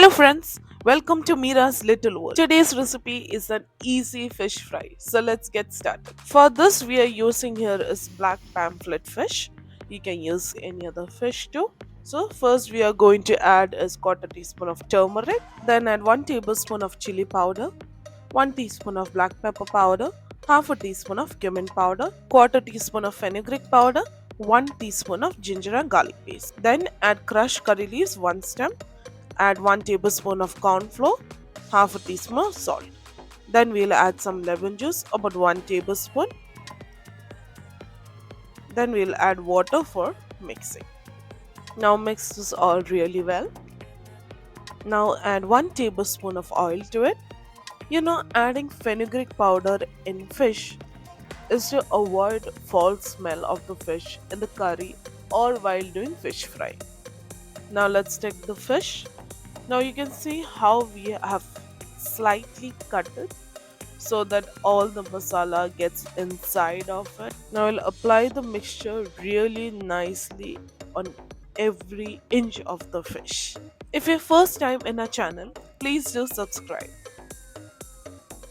Hello friends, welcome to Mira's Little World. Today's recipe is an easy fish fry. So let's get started. For this we are using here is black pamphlet fish. You can use any other fish too. So first we are going to add is quarter teaspoon of turmeric, then add 1 tablespoon of chili powder, 1 teaspoon of black pepper powder, half a teaspoon of cumin powder, quarter teaspoon of fenugreek powder, 1 teaspoon of ginger and garlic paste. Then add crushed curry leaves 1 stem. Add 1 tablespoon of corn flour, half a teaspoon of salt. Then we'll add some lemon juice, about 1 tablespoon. Then we'll add water for mixing. Now mix this all really well. Now add 1 tablespoon of oil to it. Adding fenugreek powder in fish is to avoid foul smell of the fish in the curry or while doing fish fry. Now let's take the fish. Now you can see how we have slightly cut it so that all the masala gets inside of it. Now I'll apply the mixture really nicely on every inch of the fish. If you're first time in our channel, please do subscribe.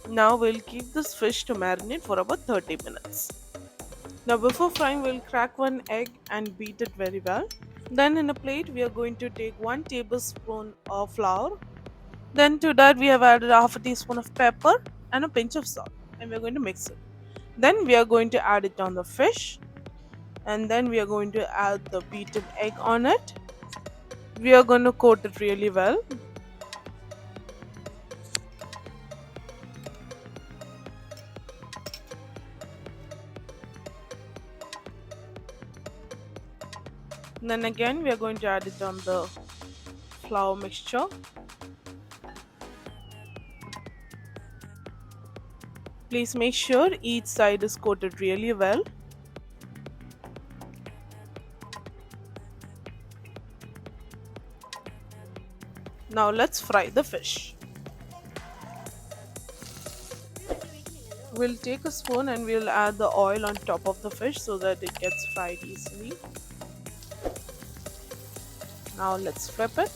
Now we'll keep this fish to marinate for about 30 minutes. Now before frying, we'll crack 1 egg and beat it very well. Then in a plate we are going to take 1 tablespoon of flour. Then to that we have added half a teaspoon of pepper and a pinch of salt, and we are going to mix it. Then we are going to add it on the fish, and then we are going to add the beaten egg on it. We are going to coat it really well. Then again we are going to add it on the flour mixture. Please make sure each side is coated really well. Now let's fry the fish. We'll take a spoon and we'll add the oil on top of the fish so that it gets fried easily. Now let's flip it.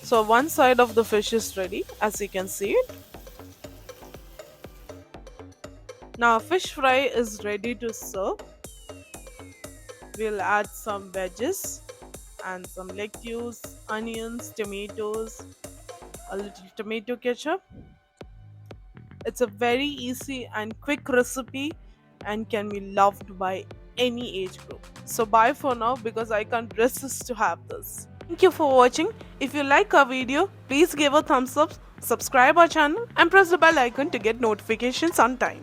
So one side of the fish is ready, as you can see it. Now fish fry is ready to serve. We'll add some veggies and some lettuce, onions, tomatoes, a little tomato ketchup. It's a very easy and quick recipe and can be loved by any age group. So bye for now because I can't resist to have this. Thank you for watching. If you like our video, please give a thumbs up, subscribe our channel and press the bell icon to get notifications on time.